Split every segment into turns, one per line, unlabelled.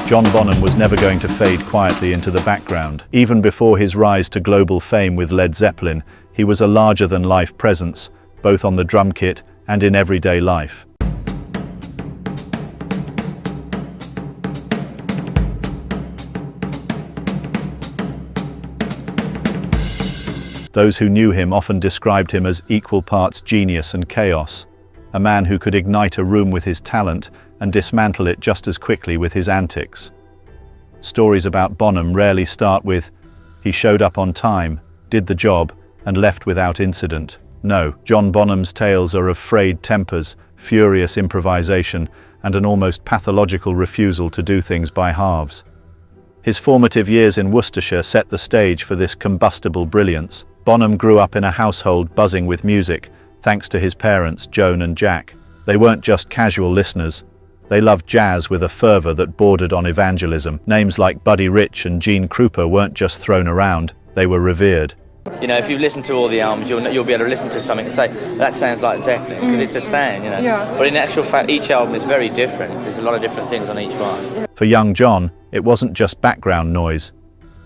John Bonham was never going to fade quietly into the background. Even before his rise to global fame with Led Zeppelin, he was a larger-than-life presence, both on the drum kit and in everyday life. Those who knew him often described him as equal parts genius and chaos, a man who could ignite a room with his talent and dismantle it just as quickly with his antics. Stories about Bonham rarely start with, "He showed up on time, did the job, and left without incident." No, John Bonham's tales are of frayed tempers, furious improvisation, and an almost pathological refusal to do things by halves. His formative years in Worcestershire set the stage for this combustible brilliance. Bonham grew up in a household buzzing with music, thanks to his parents, Joan and Jack. They weren't just casual listeners. They loved jazz with a fervor that bordered on evangelism. Names like Buddy Rich and Gene Krupa weren't just thrown around, they were revered.
You know, if you've listened to all the albums, you'll be able to listen to something and say, that sounds like Zeppelin, because it's a sound, you know.
Yeah.
But in actual fact, each album is very different. There's a lot of different things on each one.
For young John, it wasn't just background noise.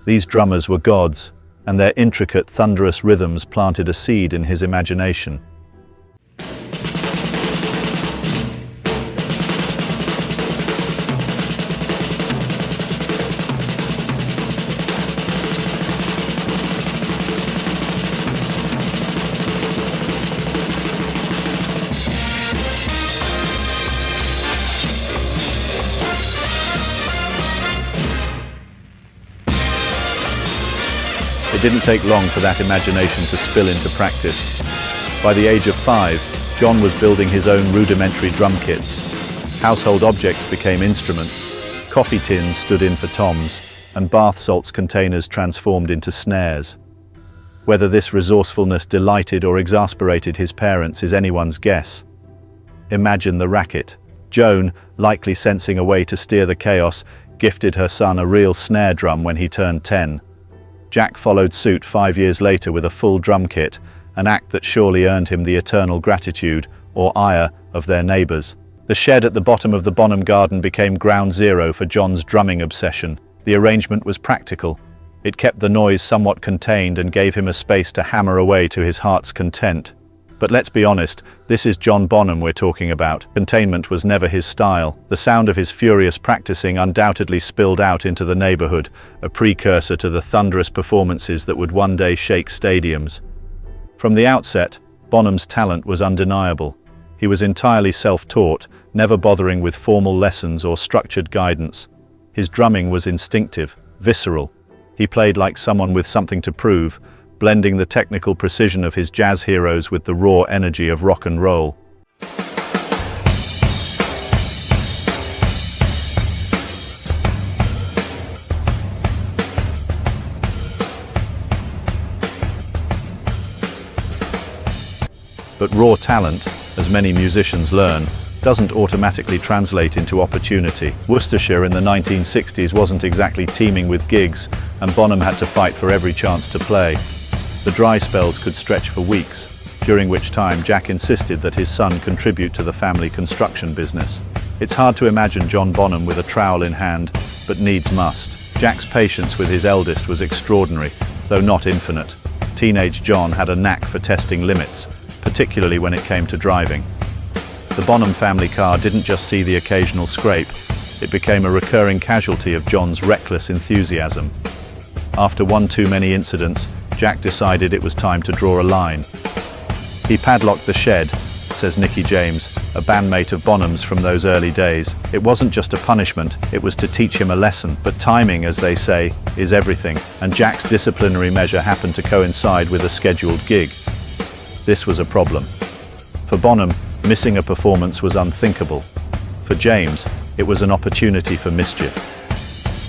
These drummers were gods, and their intricate, thunderous rhythms planted a seed in his imagination. It didn't take long for that imagination to spill into practice. By the age of 5, John was building his own rudimentary drum kits. Household objects became instruments, coffee tins stood in for toms, and bath salts containers transformed into snares. Whether this resourcefulness delighted or exasperated his parents is anyone's guess. Imagine the racket. Joan, likely sensing a way to steer the chaos, gifted her son a real snare drum when he turned 10. Jack followed suit 5 years later with a full drum kit, an act that surely earned him the eternal gratitude, or ire, of their neighbors. The shed at the bottom of the Bonham garden became ground zero for John's drumming obsession. The arrangement was practical. It kept the noise somewhat contained and gave him a space to hammer away to his heart's content. But let's be honest, this is John Bonham we're talking about. Containment was never his style. The sound of his furious practicing undoubtedly spilled out into the neighborhood, a precursor to the thunderous performances that would one day shake stadiums. From the outset, Bonham's talent was undeniable. He was entirely self-taught, never bothering with formal lessons or structured guidance. His drumming was instinctive, visceral. He played like someone with something to prove, blending the technical precision of his jazz heroes with the raw energy of rock and roll. But raw talent, as many musicians learn, doesn't automatically translate into opportunity. Worcestershire in the 1960s wasn't exactly teeming with gigs, and Bonham had to fight for every chance to play. The dry spells could stretch for weeks, during which time Jack insisted that his son contribute to the family construction business. It's hard to imagine John Bonham with a trowel in hand, but needs must. Jack's patience with his eldest was extraordinary, though not infinite. Teenage John had a knack for testing limits, particularly when it came to driving. The Bonham family car didn't just see the occasional scrape, it became a recurring casualty of John's reckless enthusiasm. After one too many incidents, Jack decided it was time to draw a line. He padlocked the shed, says Nicky James, a bandmate of Bonham's from those early days. It wasn't just a punishment, it was to teach him a lesson. But timing, as they say, is everything, and Jack's disciplinary measure happened to coincide with a scheduled gig. This was a problem. For Bonham, missing a performance was unthinkable. For James, it was an opportunity for mischief.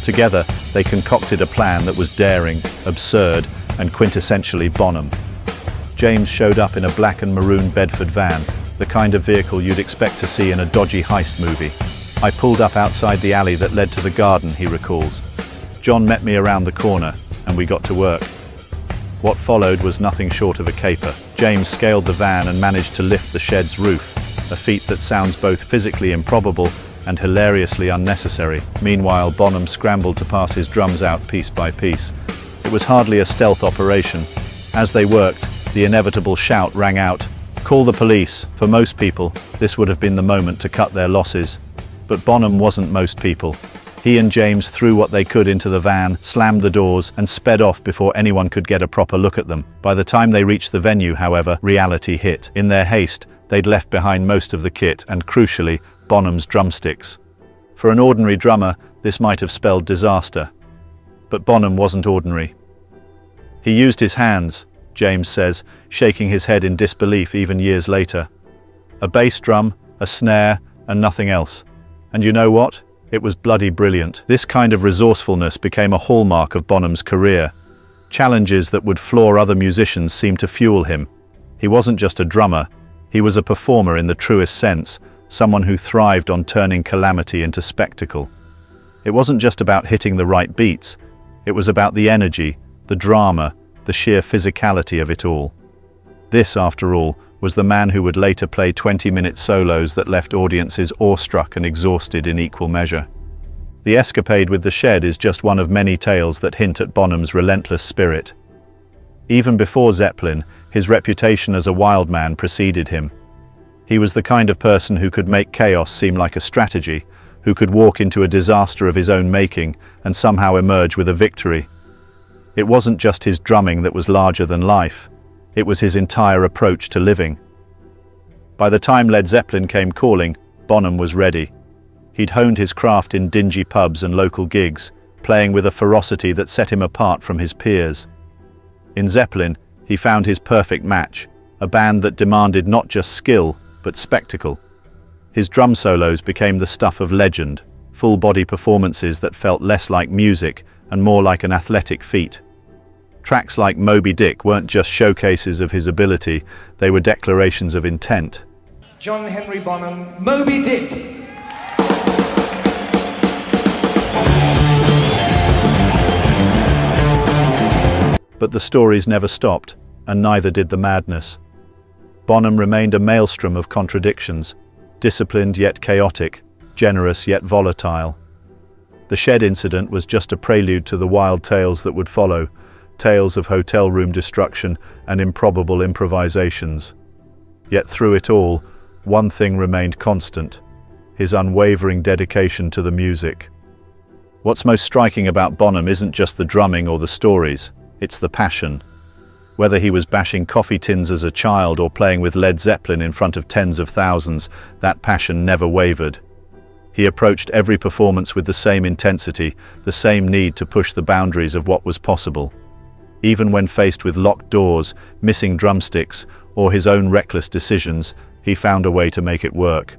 Together, they concocted a plan that was daring, absurd, and quintessentially Bonham. James showed up in a black and maroon Bedford van, the kind of vehicle you'd expect to see in a dodgy heist movie. I pulled up outside the alley that led to the garden, he recalls. John met me around the corner, and we got to work. What followed was nothing short of a caper. James scaled the van and managed to lift the shed's roof, a feat that sounds both physically improbable and hilariously unnecessary. Meanwhile, Bonham scrambled to pass his drums out piece by piece. It was hardly a stealth operation. As they worked, the inevitable shout rang out, "Call the police." For most people, this would have been the moment to cut their losses. But Bonham wasn't most people. He and James threw what they could into the van, slammed the doors, and sped off before anyone could get a proper look at them. By the time they reached the venue, however, reality hit. In their haste, they'd left behind most of the kit and, crucially, Bonham's drumsticks. For an ordinary drummer, this might have spelled disaster. But Bonham wasn't ordinary. He used his hands, James says, shaking his head in disbelief even years later. A bass drum, a snare, and nothing else. And you know what? It was bloody brilliant. This kind of resourcefulness became a hallmark of Bonham's career. Challenges that would floor other musicians seemed to fuel him. He wasn't just a drummer, he was a performer in the truest sense, someone who thrived on turning calamity into spectacle. It wasn't just about hitting the right beats, it was about the energy, the drama, the sheer physicality of it all. This, after all, was the man who would later play 20-minute solos that left audiences awestruck and exhausted in equal measure. The escapade with the shed is just one of many tales that hint at Bonham's relentless spirit. Even before Zeppelin, his reputation as a wild man preceded him. He was the kind of person who could make chaos seem like a strategy, who could walk into a disaster of his own making and somehow emerge with a victory. It wasn't just his drumming that was larger than life. It was his entire approach to living. By the time Led Zeppelin came calling, Bonham was ready. He'd honed his craft in dingy pubs and local gigs, playing with a ferocity that set him apart from his peers. In Zeppelin, he found his perfect match, a band that demanded not just skill, but spectacle. His drum solos became the stuff of legend, full-body performances that felt less like music and more like an athletic feat. Tracks like Moby Dick weren't just showcases of his ability, they were declarations of intent.
John Henry Bonham, Moby Dick.
But the stories never stopped, and neither did the madness. Bonham remained a maelstrom of contradictions, disciplined yet chaotic, generous yet volatile. The shed incident was just a prelude to the wild tales that would follow, tales of hotel room destruction and improbable improvisations. Yet through it all, one thing remained constant: his unwavering dedication to the music. What's most striking about Bonham isn't just the drumming or the stories, it's the passion. Whether he was bashing coffee tins as a child or playing with Led Zeppelin in front of tens of thousands, that passion never wavered. He approached every performance with the same intensity, the same need to push the boundaries of what was possible. Even when faced with locked doors, missing drumsticks, or his own reckless decisions, he found a way to make it work.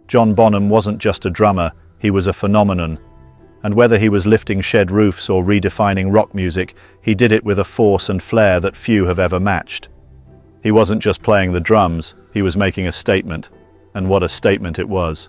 John Bonham wasn't just a drummer, he was a phenomenon. And whether he was lifting shed roofs or redefining rock music, he did it with a force and flair that few have ever matched. He wasn't just playing the drums, he was making a statement. And what a statement it was.